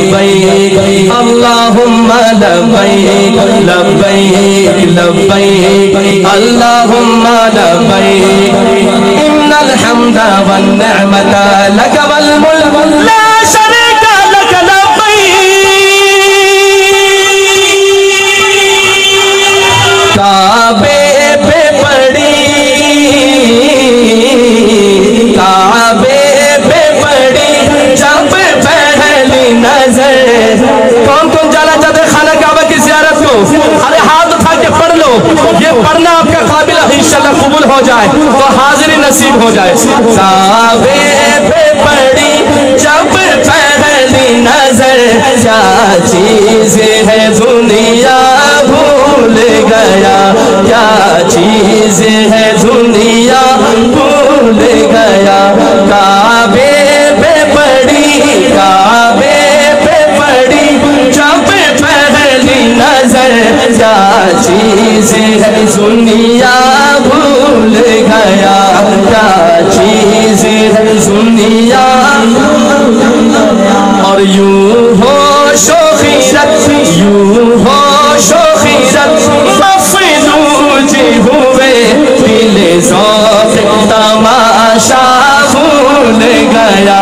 लब्बैक अल्लाहुम्मा लब्बैक लब्बैक लब्बैक अल्लाहुम्मा लब्बैक इन्नल हम्दा one निअमता luck वल मुल्क ला शरीका लक लब्बैक। काबे पे पड़ी काबे पे पड़ी जब पहली नजर। कौन कौन जाना चाहते खाना काबा की ज़ियारत को? अरे हाथ उठा के पढ़ लो, ये पढ़ना आपका काबिल है, इंशाल्लाह कबूल हो जाए तो हाजिरी नसीब हो जाए। काबे पे पड़ी जब पहली नजर, क्या चीज है दुनिया भूल गया, क्या चीज है दुनिया भूल गया। काबे पे पड़ी काबे पे पड़ी जब पहली नजर, क्या चीज है दुनिया भूल गया, क्या चीज है दुनिया। और यूं हो शोखीरत यूं हो शोखीरत मफलूज हुए दिल ज़ौक़ तमाशा भूल गया,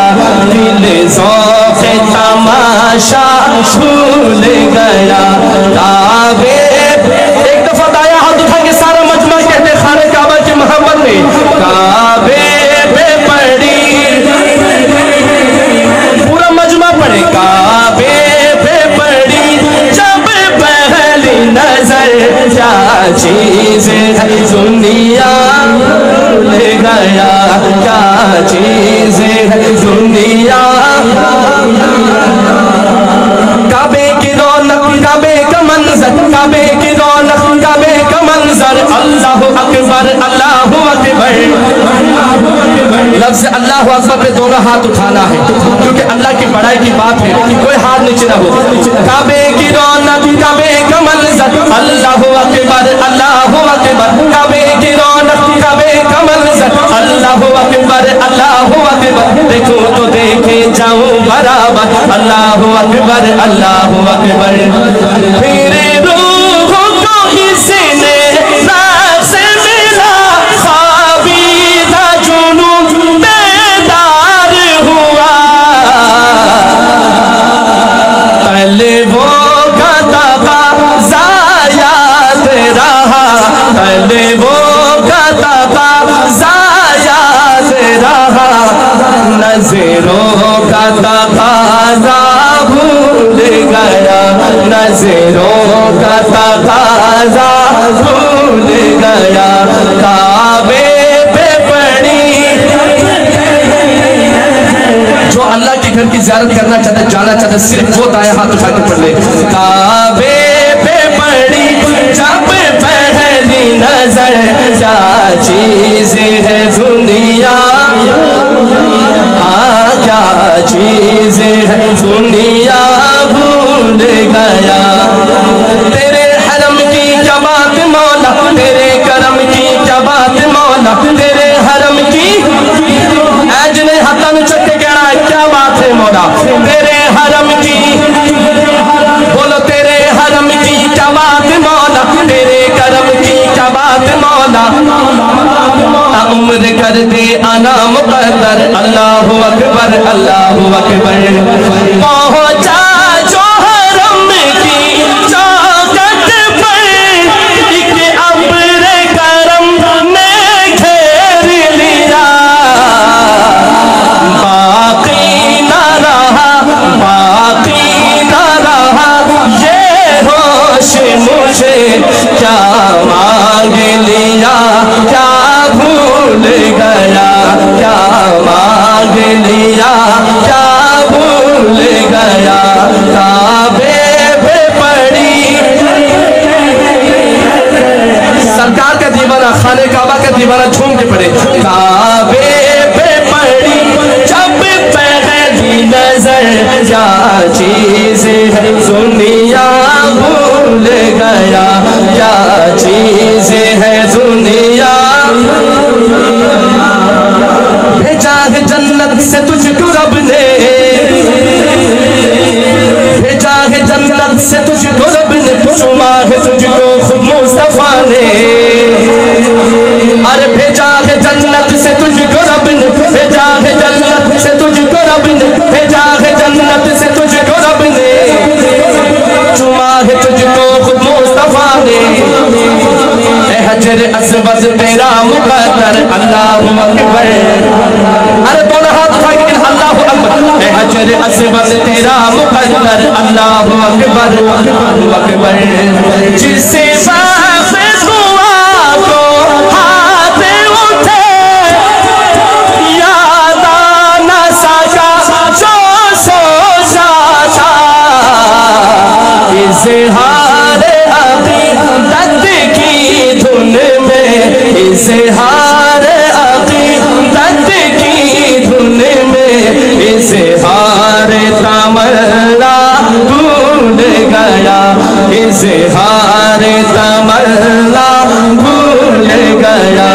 दिल ज़ौक़ तमाशा भूल गया। काबे एक दफा दाया हाथ उठा के सारा मजमा कहते खाने काबा की मोहब्बत में। काबे पे पड़ी पूरा मजमा पड़े। काबे पे पड़ी जब पहली नजर, क्या चीज है दुनिया भूल गया, क्या चीज है दुनिया। काबे की रौनक काबे का मंजर, काबे की रौनक काबे का मंजर। अल्लाहु अकबर अल्लाहु अकबर। लफ्ज़ अल्लाहु अकबर पे दोनों हाथ उठाना है क्योंकि अल्लाह की बड़ाई की बात है, कोई हाथ नीचे ना हो। काबे की रौनक काबे का मंजर। अल्लाहु अकबर अल्लाहु अकबर। काबे की रौनक काबे का मंजर। अल्लाहु अकबर अल्लाहु अकबर। देखो तो देखे जाऊं बराबर। अल्लाहु अकबर अल्लाहु अकबर। फिर रूह को इसने राह से मिला, ख्वाबीदा जुनून बेदार हुआ। तलबों का तकाज़ा याद रहा, तलबों का तकाज़ा याद रहा। नज़रों का तकाज़ा भूल गया, नज़रों का तकाज़ा भूल गया। काबे पे पड़ी जो अल्लाह के घर की ज़ियारत करना चाहते जाना चाहते सिर्फ वो दाया हाथ उठा के पढ़ ले। काबे पे पड़ी जब पहली नजर, क्या चीज है दुनिया, क्या चीज है दुनिया भूल गया। तेरे हरम की क्या बात मौला, तेरे करम की क्या बात मौला, तेरे हरम की आज ने हतन चक के कहना है क्या बात है मौला। तेरे हरम की बोलो, तेरे हरम की क्या बात मौला, तेरे करम की क्या बात मौला। उम्र कर दे आना मुक़द्दर। अल्लाहु अकबर अल्लाहु अकबर। पहुंचा जो हरम की चौखट पर, एक अब्र करम ने घेर लिया। बाकी न रहा ये होश मुझे, क्या मांग लिया, क्या भूल गया, क्या मांग लिया, क्या भूल गया। काबे पे पड़ी सरकार का दीवाना, खाने काबा का दीवाना झूम के पड़े। काबे पे पड़ी जब पहली नजर, क्या चीज है दुनिया भूल गया, क्या चीज है दुनिया। भेजा है जन्नत से तुझको रब ने, से तुझको रब ने चुमा है, तुझको खुद मुस्तफा ने। अरे भेजा है जन्नत से तुझको रब ने, भेजा है जन्नत से तुझको रब ने, भेजा है जन्नत से तुझको रब ने, चुमा है तुझको खुद मुस्तफा ने। हजर अस्वद तेरा मुकद्दर, अल्लाहु अकबर। अरे दोनों हाथ उठा के अल्लाहु अकबर। हजर अस्वद तेरा मुकद्दर, अल्लाहु अकबर, अल्लाहु अकबर। जिससे वाक़िफ़ हुआ को हाथ उठे, याद आ न सका जो सोचा था। इज़हार अक़ीदत की धुन में, इज़हार अक़ीदत की धुन में, इज़हार तमन्ना भूल गया, इज़हार तमन्ना भूल गया।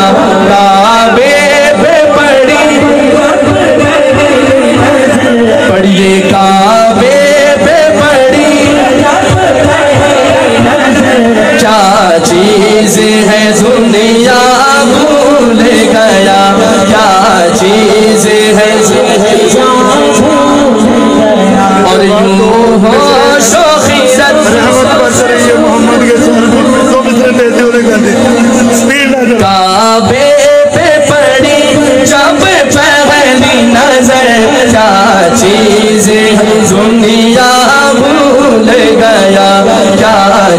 काबे पे पढ़िए काबे पे पड़ी, क्या चीज है दुनिया भूल गया, क्या चीज है और यूं हो शोखीरत। काबे पे पड़ी जब पहली नजर, क्या चीज है दुनिया भूल गया, क्या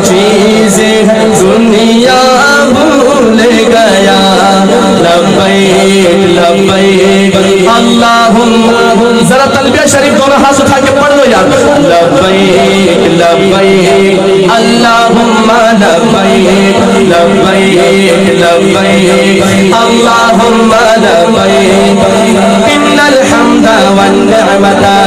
चीज है दुनिया भूल गया। लब्बैक लब्बैक अल्लाहुम्मा, जरा तलबिया शरीफ दोनों हाथ उठा के पढ़ लो यार। लब्बैक लब्बैक अल्लाहुम्मा लब्बैक, लब्बैक लब्बैक अल्लाहुम्मा लब्बैक। इन्नल हम्दा वन निअमता